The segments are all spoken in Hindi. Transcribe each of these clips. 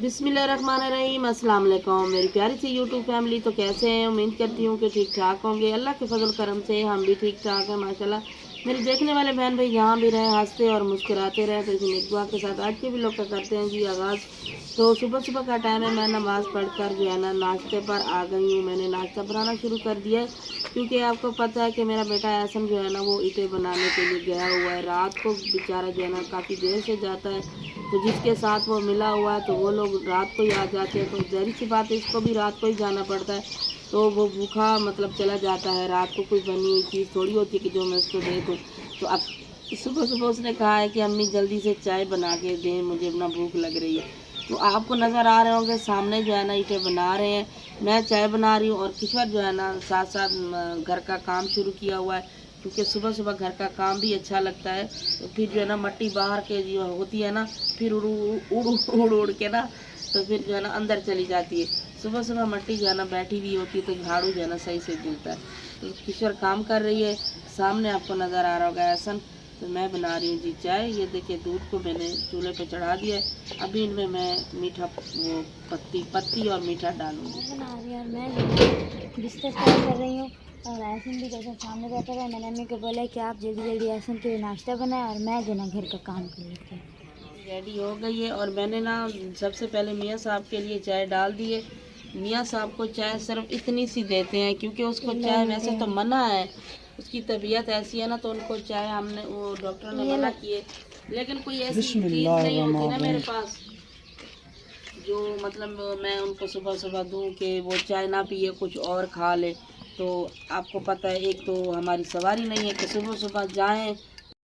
बिस्मिल्लाहिर्रहमानिर्रहीम, अस्सलाम वालेकुम मेरी प्यारी सी यूट्यूब फैमिली। तो कैसे हैं? उम्मीद करती हूँ कि ठीक ठाक होंगे। अल्लाह के फजल करम से हम भी ठीक ठाक हैं माशाल्लाह। मेरे देखने वाले बहन भाई जहाँ भी रहे हंसते और मुस्कुराते रहे। तो इसी नेक दुआ के साथ आज के भी लोग का करते हैं जी आगाज़। तो सुबह सुबह का टाइम है, मैं नमाज़ पढ़कर जो है ना नाश्ते पर आ गई हूँ। मैंने नाश्ता बनाना शुरू कर दिया है क्योंकि आपको पता है कि मेरा बेटा एहसन जो है ना वो ईंटें बनाने के लिए गया हुआ है। रात को बेचारा जो है ना काफ़ी देर से जाता है, तो जिसके साथ वो मिला हुआ है तो वो लोग रात को ही आ जाते हैं। तो ज़ाहिर सी बात है इसको भी रात को ही जाना पड़ता है। तो वो भूखा मतलब चला जाता है। रात को कोई बनी हुई चीज़ थोड़ी होती है कि जो मैं उसको दे दूँ। तो अब सुबह सुबह उसने कहा है कि अम्मी जल्दी से चाय बना के दें, मुझे अपना भूख लग रही है। तो आपको नज़र आ रहे होंगे सामने जो है ना ईंटें बना रहे हैं, मैं चाय बना रही हूँ और किश्वर जो है ना साथ साथ घर का काम शुरू किया हुआ है क्योंकि सुबह सुबह घर का काम भी अच्छा लगता है। तो फिर जो है ना मट्टी बाहर के जो होती है ना फिर उड़ उड़ उड़ उड़ के ना तो फिर जो है ना अंदर चली जाती है। सुबह सुबह मट्टी जो है ना बैठी हुई होती है तो झाड़ू जो है ना सही से मिलता है। तो किशोर काम कर रही है, सामने आपको नज़र आ रहा होगा एहसन। तो मैं बना रही हूँ जी चाय। ये देखिए दूध को मैंने चूल्हे पे चढ़ा दिया है। अभी इनमें मैं मीठा वो पत्ती और मीठा डालूँगी। बना रही और मैं बिस्तर तैयार कर रही हूँ और एहसन भी जैसे सामने बैठा हुआ है। मैंने अम्मी को बोला कि आप जल्दी जल्दी एहसन के लिए नाश्ता बनाएं और मैं जो ना घर का काम कर लेती हूँ। रेडी हो गई है और मैंने ना सबसे पहले मियाँ साहब के लिए चाय डाल दी है। मियाँ साहब को चाय सिर्फ इतनी सी देते हैं क्योंकि उसको चाय वैसे तो मना है, उसकी तबीयत ऐसी है ना तो उनको चाय हमने वो डॉक्टर ने मना किए। लेकिन कोई ऐसी चीज़ नहीं होती ना मेरे पास जो मतलब मैं उनको सुबह सुबह दूं कि वो चाय ना पिए कुछ और खा ले। तो आपको पता है एक तो हमारी सवारी नहीं है कि सुबह सुबह जाएं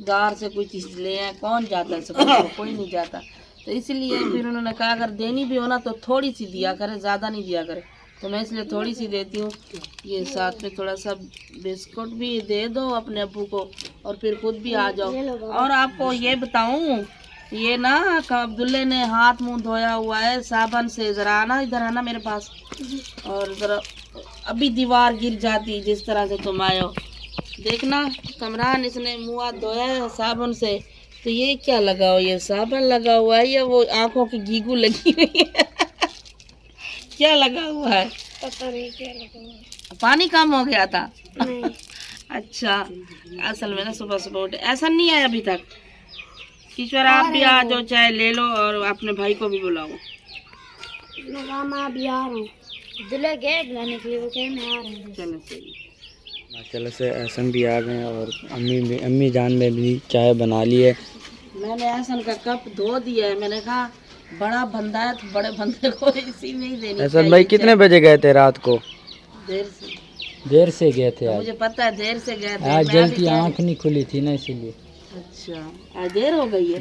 गार से कोई चीज़ ले आए, कौन जाता है सुबह सुबह, कोई नहीं जाता। तो इसलिए फिर उन्होंने कहा अगर देनी भी हो ना तो थोड़ी सी दिया करे, ज़्यादा नहीं दिया करे। तो मैं इसलिए थोड़ी सी देती हूँ। ये साथ में थोड़ा सा बिस्कुट भी दे दो अपने अब्बू को और फिर खुद भी आ जाओ। और आपको ये बताऊँ, ये ना अब्दुल्ले ने हाथ मुंह धोया हुआ है साबन से। ज़रा आना इधर, आना मेरे पास। और ज़रा अभी दीवार गिर जाती जिस तरह से तुम आए हो। देखना कमरान, इसने मुँह हाथ धोया है साबुन से। तो ये क्या लगा हुआ, ये साबुन लगा हुआ है या वो आंखों की गीगू लगी हुई है? क्या लगा हुआ है? पता नहीं क्या लगा हुआ है। पानी कम हो गया था? नहीं। अच्छा, असल में ना सुबह सुबह उठे ऐसा नहीं आया अभी तक। ईश्वर आप भी आ जाओ, चाय ले लो और अपने भाई को भी बुलाओ। मैं भी आ रहा हूँ, दूल्हे गए बुलाने के लिए, वो कहे मैं आ रहा हूँ। चलो सही। माशाल्लाह से एहसन भी आ गए हैं और अम्मी जान ने भी चाय बना ली है। मैंने एहसन का कप धो दिया है। मैंने कहा बड़ा बंदा है तो बड़े बंदे को इसी में ही देनी एहसन भाई कितने बजे गए थे रात को? देर से गए थे तो आज। मुझे पता है देर से गए थे। आज जल्दी आँख नहीं खुली थी ना इसीलिए। अच्छा, आज देर हो गई है।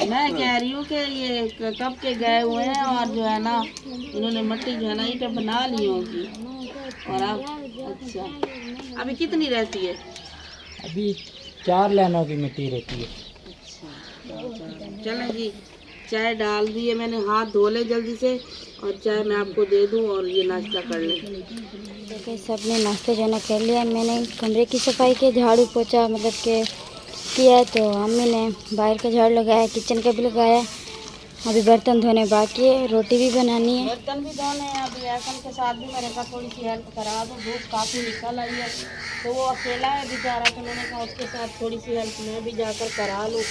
मैं कह रही हूँ कि ये कब के गए हुए हैं और जो है ना इन्होंने मट्टी जो है ना ईंटें बना ली होगी। और अब अच्छा अभी कितनी रहती है? अभी 4 लाइनों की मिट्टी रहती है। अच्छा चलें जी, चाय डाल दी है मैंने, हाथ धो ले जल्दी से और चाय मैं आपको दे दूँ और ये नाश्ता कर लें। देखिए सब ने नाश्ता जो है ना कर लिया। मैंने कमरे की सफाई के झाड़ू पोछा मतलब के किया है। तो अम्मी ने बाहर का झाड़ू लगाया, किचन का भी लगाया। अभी बर्तन धोने बाकी है, रोटी भी बनानी है। बर्तन भी धोने हैं। अभी एहसन के साथ भी मैंने कहा थोड़ी सी हेल्प करा दो, धूप काफ़ी निकल आई है। तो वो अकेला है बेचारा, तो मैंने कहा उसके साथ थोड़ी सी हेल्प मैं भी जाकर करा लूँ।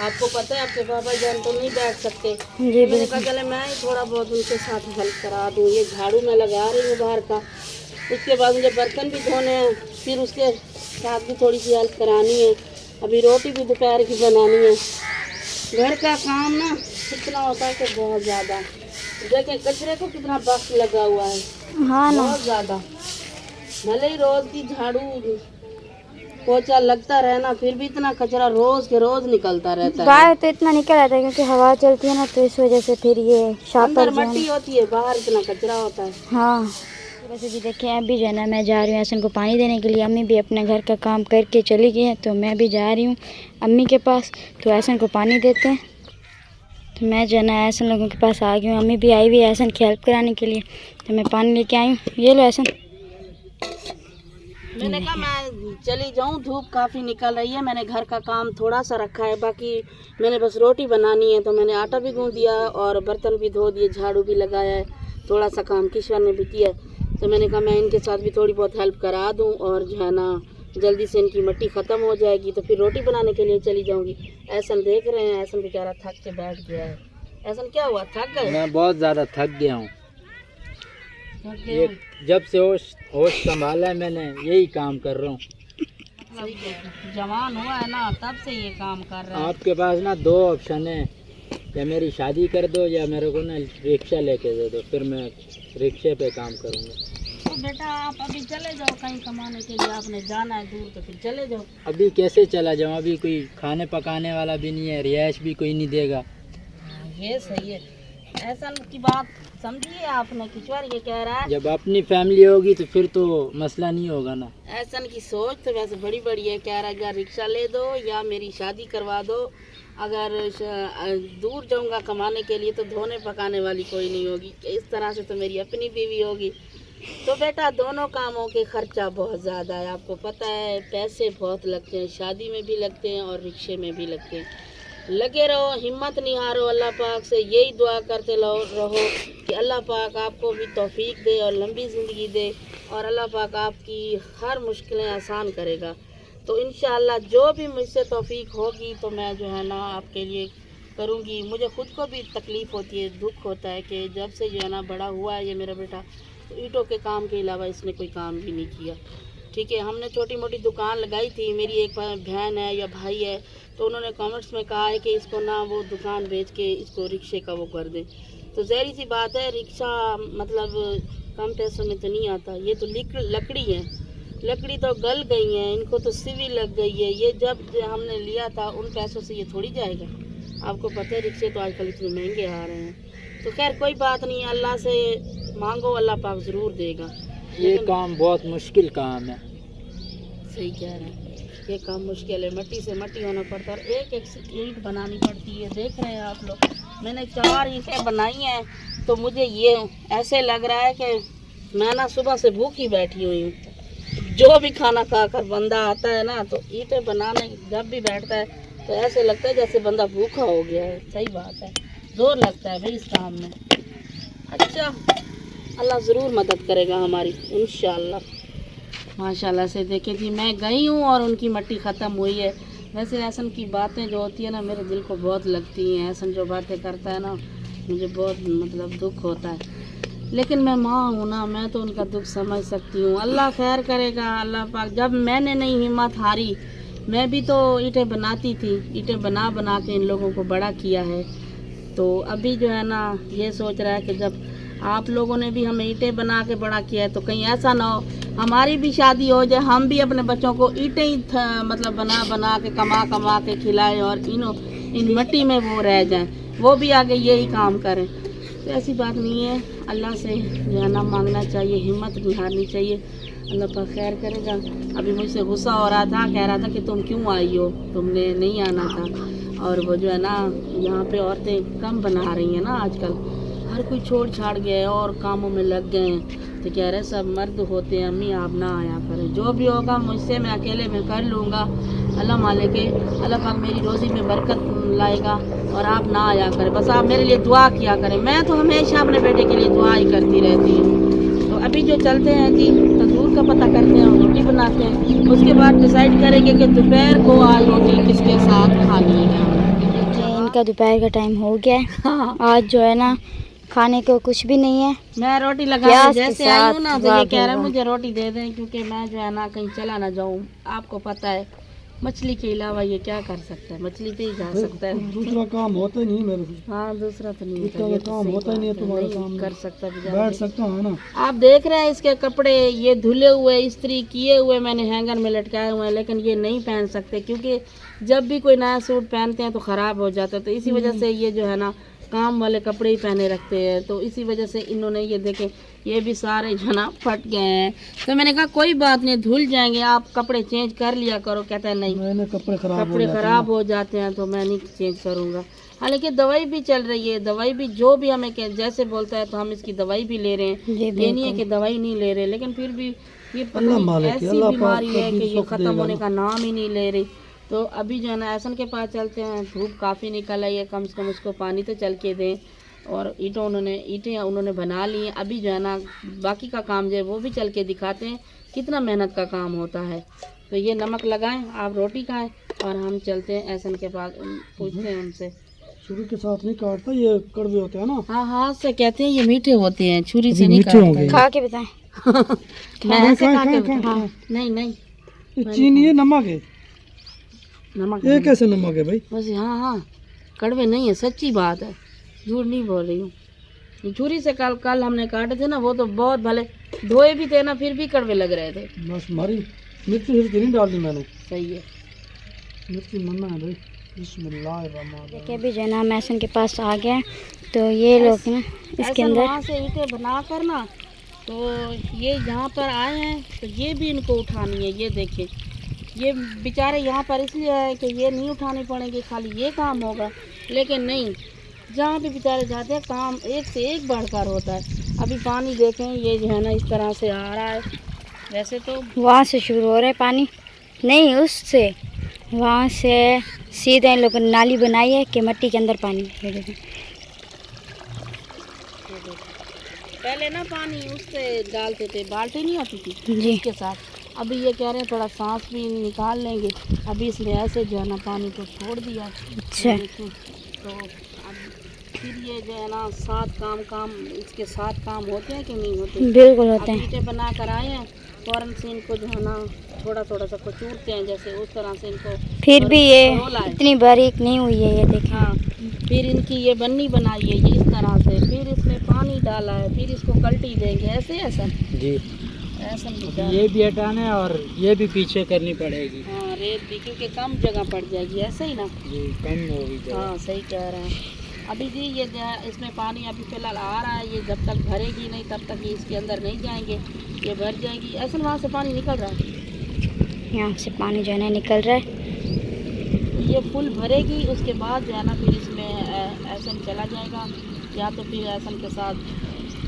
आपको पता है आपके पापा जान तो नहीं बैठ सकते, जी मैंने कहा चले मैं ही थोड़ा बहुत उनके साथ हेल्प करा दूँ। ये झाड़ू मैं लगा रही हूँ बाहर का, उसके बाद मुझे बर्तन भी धोने हैं, फिर उसके साथ भी थोड़ी सी हेल्प करानी है। अभी रोटी भी दोपहर की बनानी है। घर का काम ना कितना होता है कि बहुत ज़्यादा। देखें कचरे को कितना वक्त लगा हुआ है। हाँ ना, बहुत ज़्यादा। भले ही रोज़ की झाड़ू पोछा लगता रहे ना, फिर भी इतना कचरा रोज़ के रोज़ निकलता रहता है। बाहर तो इतना निकल आता है क्योंकि हवा चलती है ना, तो इस वजह से फिर ये शापर अंदर मट्टी होती है, बाहर इतना कचरा होता है। हाँ वैसे भी देखें अभी जो है ना मैं जा रही हूँ एहसन को पानी देने के लिए। अम्मी भी अपने घर का काम करके चली गई हैं, तो मैं भी जा रही हूँ अम्मी के पास। तो एहसन को पानी देते हैं। तो मैं जो है ना एहसन लोगों के पास आ गई हूँ। अम्मी भी आई हुई है एहसन की हेल्प कराने के लिए। तो मैं पानी लेके आई हूँ, ये लो एहसन। मैंने कहा मैं चली जाऊं, धूप काफ़ी निकल रही है, मैंने घर का काम थोड़ा सा रखा है, बाकी मैंने बस रोटी बनानी है। तो मैंने आटा भी गूंद दिया और बर्तन भी धो दिए, झाड़ू भी लगाया है, थोड़ा सा काम किश्वर ने भी किया है। तो मैंने कहा मैं इनके साथ भी थोड़ी बहुत हेल्प करा दूं और जो है ना जल्दी से इनकी मिट्टी ख़त्म हो जाएगी तो फिर रोटी बनाने के लिए चली जाऊँगी। ऐसन देख रहे हैं, ऐसन बेचारा थक के बैठ गया है। ऐसन क्या हुआ, थक गए? मैं बहुत ज़्यादा थक गया हूँ। थक ये गए? जब से होश संभाला है मैंने यही काम कर रहा हूँ। जवान हुआ है ना तब से ये काम कर रहा है। आपके पास ना दो ऑप्शन है, या मेरी शादी कर दो या मेरे को ना रिक्शा लेके दे दो, फिर मैं रिक्शे पे काम करूँगा। तो बेटा आप अभी चले जाओ कहीं कमाने के लिए, आपने जाना है दूर तो फिर चले जाओ। अभी कैसे चला जाऊँ, अभी कोई खाने पकाने वाला भी नहीं है, रिहाइश भी कोई नहीं देगा। ये सही है, ऐसा की बात समझिए आपने, किश्वर ये कह रहा है। जब अपनी फैमिली होगी तो फिर तो मसला नहीं होगा ना। ऐसन की सोच तो वैसे बड़ी बड़ी है, कह रहा है या रिक्शा ले दो या मेरी शादी करवा दो। अगर दूर जाऊंगा कमाने के लिए तो धोने पकाने वाली कोई नहीं होगी, इस तरह से तो मेरी अपनी बीवी होगी। तो बेटा दोनों कामों के खर्चा बहुत ज़्यादा है, आपको पता है, पैसे बहुत लगते हैं, शादी में भी लगते हैं और रिक्शे में भी लगते हैं। लगे रहो, हिम्मत नहीं हारो, अल्लाह पाक से यही दुआ करते रहो कि अल्लाह पाक आपको भी तौफीक दे और लंबी ज़िंदगी दे और अल्लाह पाक आपकी हर मुश्किलें आसान करेगा। तो इंशाअल्लाह जो भी मुझसे तौफीक होगी तो मैं जो है ना आपके लिए करूँगी। मुझे ख़ुद को भी तकलीफ़ होती है, दुख होता है कि जब से जो है ना बड़ा हुआ है ये मेरा बेटा, तो ईंटों के काम के अलावा इसने कोई काम भी नहीं किया। ठीक है, हमने छोटी मोटी दुकान लगाई थी, मेरी एक बहन है या भाई है, तो उन्होंने कमेंट्स में कहा है कि इसको ना वो दुकान बेच के इसको रिक्शे का वो कर दें। तो ज़ाहिर सी बात है, रिक्शा मतलब कम पैसों में तो नहीं आता। ये तो लकड़ी है, लकड़ी तो गल गई है, इनको तो सिवी लग गई है। ये जब हमने लिया था उन पैसों से ये थोड़ी जाएगा। आपको पता है रिक्शे तो आजकल इतने महंगे आ रहे हैं। तो खैर कोई बात नहीं, अल्लाह से मांगो, अल्लाह पाक ज़रूर देगा। ये काम बहुत मुश्किल काम है। सही कह रहे हैं, ये काम मुश्किल है, मिट्टी से मिट्टी होना पड़ता है और एक एक ईंट बनानी पड़ती है। देख रहे हैं आप लोग, मैंने 4 ईंटें बनाई हैं, तो मुझे ये ऐसे लग रहा है कि मैं ना सुबह से भूखी बैठी हुई हूँ। जो भी खाना खाकर बंदा आता है ना तो ईंटें बनाने जब भी बैठता है तो ऐसे लगता है जैसे बंदा भूखा हो गया है। सही बात है, जोर लगता है भाई इस काम में। अच्छा, अल्लाह ज़रूर मदद करेगा हमारी इंशाअल्लाह। माशाल्लाह से देखे जी, मैं गई हूँ और उनकी मिट्टी ख़त्म हुई है। वैसे ऐसन की बातें जो होती है ना मेरे दिल को बहुत लगती हैं। ऐसन जो बातें करता है ना मुझे बहुत मतलब दुख होता है, लेकिन मैं माँ हूँ ना, मैं तो उनका दुख समझ सकती हूँ। अल्लाह खैर करेगा, अल्लाह पाक। जब मैंने नहीं हिम्मत हारी, मैं भी तो ईंटें बनाती थी, ईंटें बना बना के इन लोगों को बड़ा किया है। तो अभी जो है ना ये सोच रहा है कि जब आप लोगों ने भी हमें ईंटें बना के बड़ा किया है तो कहीं ऐसा ना हो हमारी भी शादी हो जाए, हम भी अपने बच्चों को ईंटें ही मतलब बना बना के कमा कमा के खिलाएं और इन मिट्टी में वो रह जाएं, वो भी आगे यही काम करें। तो ऐसी बात नहीं है, अल्लाह से जो है ना मांगना चाहिए, हिम्मत नहीं हारनी चाहिए, अल्लाह पाक खैर करेगा। अभी मुझसे गुस्सा हो रहा था, कह रहा था कि तुम क्यों आई हो, तुमने नहीं आना था। और वो जो है ना यहाँ पे औरतें कम बना रही हैं ना आजकल, हर कोई छोड़ छाड़ गया है और कामों में लग गए हैं। तो कह रहे सब मर्द होते हैं, अम्मी आप ना आया करें, जो भी होगा मुझसे मैं अकेले में कर लूँगा। अल्लाह मालिक के, अल्लाह पाक मेरी रोज़ी में बरकत लाएगा और आप ना आया करें, बस आप मेरे लिए दुआ किया करें। मैं तो हमेशा अपने बेटे के लिए दुआ ही करती रहती हूँ। तो अभी जो चलते हैं जी, तंदूर का पता करते हैं और रोटी बनाते हैं, उसके बाद डिसाइड करेंगे कि दोपहर को आज रोटी किसके साथ खानी है। इनका दोपहर का टाइम हो गया है। आज जो है ना खाने को कुछ भी नहीं है। मैं रोटी लगा जैसे आई हूँ ना तो ये कह रहा है मुझे रोटी दे दें, क्योंकि मैं जो है ना कहीं चला ना जाऊँ। आपको पता है मछली के अलावा ये क्या कर सकता है, मछली पे ही जा सकता है, दूसरा काम होता ही नहीं मेरे से। हाँ दूसरा तो नहीं दूसरा होता, काम होता ही नहीं है तुम्हारे नहीं सामने। कर सकता, बैठ सकता है ना। आप देख रहे हैं इसके कपड़े, ये धुले हुए इस्त्री किए हुए मैंने हैंगर में लटकाए हुए हैं, लेकिन ये नहीं पहन सकते क्योंकि जब भी कोई नया सूट पहनते हैं तो ख़राब हो जाता है। तो इसी वजह से ये जो है ना काम वाले कपड़े ही पहने रखते हैं, तो इसी वजह से इन्होंने ये देखें ये भी सारे जो है ना फट गए हैं। तो मैंने कहा कोई बात नहीं, धुल जाएंगे, आप कपड़े चेंज कर लिया करो। कहता है नहीं, मैंने कपड़े खराब हो जाते हैं तो मैं नहीं चेंज करूँगा। हालांकि दवाई भी चल रही है, दवाई भी जो भी हमें जैसे बोलता है तो हम इसकी दवाई भी ले रहे हैं। ये नहीं है कि दवाई नहीं ले रहे, लेकिन फिर भी ये पता नहीं ऐसी बीमारी है कि ये ख़त्म होने का नाम ही नहीं ले रही। तो अभी जो है ना एहसन के पास चलते हैं, धूप काफ़ी निकल आई है, कम से कम उसको पानी तो चल के दें। और ईंटें उन्होंने बना ली हैं। अभी जो है ना बाकी का काम जो है वो भी चल के दिखाते हैं कितना मेहनत का काम होता है। तो ये नमक लगाएं, आप रोटी खाएं और हम चलते हैं एहसन के पास, पूछते हैं उनसे। छुरी के साथ नहीं काटता, ये कड़वे होते हैं ना। हाँ, हाथ से कहते हैं, ये मीठे होते हैं, छुरी से नहीं काटते। खा के बताएं। मैं ऐसे खा के हाँ, नहीं ये चीनी है, नमक है। नमक ये कैसे नमक है भाई? बस हाँ, कड़वे नहीं है, सच्ची बात है, झूठ नहीं बोल रही हूँ। ये छुरी से कल हमने काटे थे ना, वो तो बहुत भले धोए भी थे ना, फिर भी कड़वे लग रहे थे। बस मारी मिर्ची नहीं डाली मैंने। सही है, मिर्ची मन्ना है भाई। बिस्मिल्लाहिर्रहमानिर्रहीम। देखिए अभी जो है ना हम एहसन के पास आ गए हैं, तो ये लोग ना इसके अंदर वहाँ से ईंटें बना कर ना, तो ये यहाँ पर आए हैं, तो ये भी इनको उठानी है। ये देखिए, ये बेचारे यहाँ पर इसलिए आए कि ये नहीं उठानी पड़ेगी, खाली ये काम होगा। लेकिन नहीं, जहाँ भी बेचारे जाते हैं काम एक से एक बढ़कर होता है। अभी पानी देखें, ये जो है ना इस तरह से आ रहा है। वैसे तो वहाँ से शुरू हो रहा है पानी, नहीं उससे वहाँ से सीधे इन लोगों ने नाली बनाई है कि मिट्टी के अंदर पानी है। पहले ना पानी उससे डालते थे, बाल्टी नहीं आती थी जी उसके साथ। अभी ये कह रहे हैं थोड़ा सांस भी निकाल लेंगे। अभी इसने ऐसे जो है ना पानी को छोड़ दिया। अच्छा, तो अब फिर ये जो है ना 7 काम इसके 7 काम होते हैं कि नहीं होते? बिल्कुल होते हैं। ईंटें बना कर आए हैं, फ़ौरन से इनको जो है ना थोड़ा सा कुचूरते हैं, जैसे उस तरह से इनको। फिर भी ये रोल आए। इतनी बारीक नहीं हुई है, ये देखें। हाँ, फिर इनकी ये बन्नी बनाई है ये इस तरह से, फिर इसमें पानी डाला है, फिर इसको कल्टी देंगे, ऐसे ऐसा जी। ऐसा ये भी हटाना है और ये भी पीछे करनी पड़ेगी। हाँ, रेत भी, क्योंकि कम जगह पड़ जाएगी, ऐसे ही ना। जी, कम होगी जगह। हाँ, सही कह रहे हैं। अभी जी ये इसमें पानी अभी फ़िलहाल आ रहा है, ये जब तक भरेगी नहीं तब तक ये इसके अंदर नहीं जाएंगे। ये भर जाएगी, ऐसा वहाँ से पानी निकल रहा है, यहाँ से पानी जो है ना निकल रहा है। ये फुल भरेगी, उसके बाद जो है ना फिर इसमें ऐसा चला जाएगा, या तो फिर ऐसा के साथ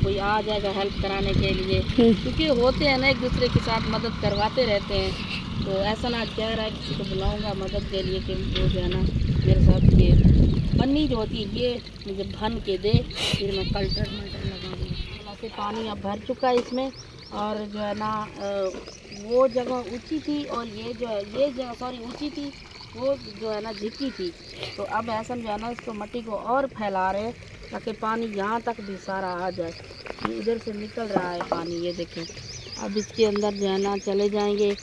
कोई आ जाएगा हेल्प कराने के लिए, क्योंकि होते हैं ना एक दूसरे के साथ मदद करवाते रहते हैं। तो ऐसा ना कह रहा है किसी को बुलाऊंगा मदद के लिए कि वो जो है ना मेरे साथ ये पन्नी जो होती है ये मुझे भन के दे, फिर मैं कल्टर लगा दूँ। ऐसे पानी अब भर चुका है इसमें, और जो है ना वो जगह ऊंची थी और ये जगह सॉरी ऊंची थी, वो जो है ना झिकी थी। तो अब ऐसा जो है ना इसको मिट्टी को और फैला रहे हैं ताकि पानी यहाँ तक भी सारा आ जाए। ये इधर से निकल रहा है पानी, ये देखें। अब इसके अंदर जो है ना चले जाएंगे,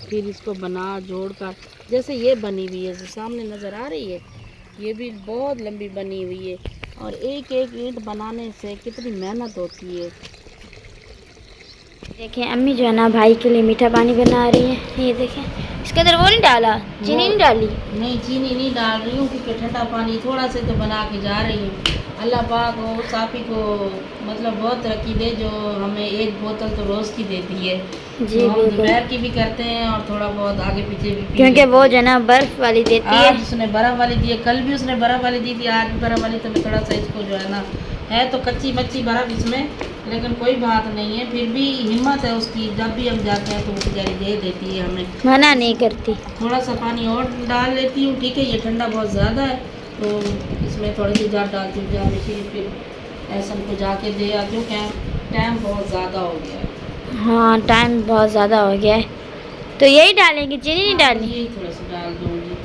फिर इसको बना जोड़ कर, जैसे ये बनी हुई है जो सामने नज़र आ रही है, ये भी बहुत लंबी बनी हुई है। और एक एक ईंट बनाने से कितनी मेहनत होती है। देखें अम्मी जो है ना भाई के लिए मीठा पानी बना रही है। ये देखें, इसके अंदर वो नहीं डाला, चीनी नहीं डाली। नहीं, चीनी नहीं डाल रही हूँ क्योंकि ठंडा पानी थोड़ा से तो बना के जा रही हूँ। अल्लाह पाक वो साफ़ी को मतलब बहुत तरक्की दे, जो हमें एक बोतल तो रोज़ की देती है। जी तो हम बिल्कुल, दोपहर की भी करते हैं और थोड़ा बहुत आगे पीछे भी क्योंकि वो जो है ना बर्फ़ वाली देती है। आज उसने बर्फ़ वाली दी है, कल भी उसने बर्फ़ वाली दी थी, आज भी बर्फ़ वाली। तो मैं थोड़ा सा इसको जो है ना, है तो कच्ची मच्ची बर्फ़ इसमें, लेकिन कोई बात नहीं है, फिर भी हिम्मत है उसकी। जब भी हम जाते हैं तो वो बेचारी दे देती है हमें, मना नहीं करती। थोड़ा सा पानी और डाल लेती हूँ। ठीक है, ये ठंडा बहुत ज़्यादा है तो इसमें थोड़ी सी जार डालती हूँ, जार मिशी, फिर ऐसा को जाके दे आती हूँ। क्या टाइम बहुत ज़्यादा हो गया है। हाँ, टाइम बहुत ज़्यादा हो गया है, तो यही डालेंगे, चीनी नहीं डालनी। यही थोड़ा सा डाल दूँगी।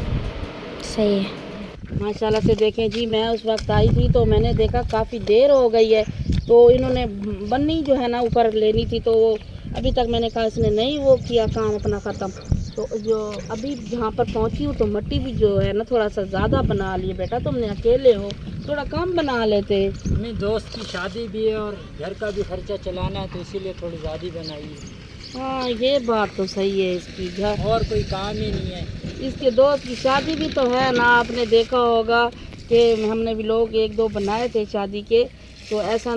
सही है। माशाल्लाह से देखें जी, मैं उस वक्त आई थी तो मैंने देखा काफ़ी देर हो गई है, तो इन्होंने बन्नी जो है ना ऊपर लेनी थी, तो वो अभी तक मैंने कहा इसने नहीं वो किया काम अपना ख़त्म। तो जो अभी जहाँ पर पहुँची हूँ तो मिट्टी भी जो है ना थोड़ा सा ज़्यादा बना लिए। बेटा तुमने अकेले हो, थोड़ा कम बना लेते। अपनी दोस्त की शादी भी है और घर का भी खर्चा चलाना है, तो इसीलिए थोड़ी ज़्यादा बनाई है। हाँ, ये बात तो सही है इसकी। घर और कोई काम ही नहीं है। इसके दोस्त की शादी भी तो है ना, आपने देखा होगा कि हमने भी लोग 1-2 बनाए थे शादी के, तो ऐसा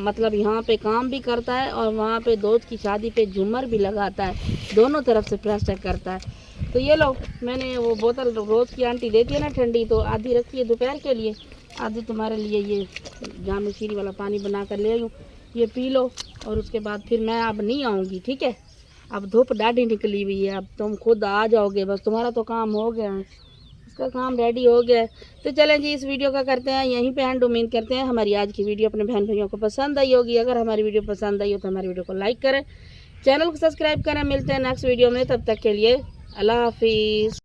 मतलब यहाँ पे काम भी करता है और वहाँ पे दोस्त की शादी पे झूमर भी लगाता है, दोनों तरफ से प्लास्टर करता है। तो ये लो, मैंने वो बोतल रोज़ की आंटी देती है ना ठंडी, तो आधी रखी है दोपहर के लिए, आधी तुम्हारे लिए ये जाम शीरी वाला पानी बना कर ले आई हूँ, ये पी लो। और उसके बाद फिर मैं अब नहीं आऊँगी, ठीक है? अब धूप डाढ़ी निकली हुई है, अब तुम खुद आ जाओगे, बस तुम्हारा तो काम हो गया है, उसका काम रेडी हो गया है। तो चलें जी, इस वीडियो का करते हैं यहीं पे एंड। उम्मीद करते हैं हमारी आज की वीडियो अपने बहन भाइयों को पसंद आई होगी। अगर हमारी वीडियो पसंद आई हो तो हमारी वीडियो को लाइक करें, चैनल को सब्सक्राइब करें। मिलते हैं नेक्स्ट वीडियो में, तब तक के लिए अल्लाह हाफिज़।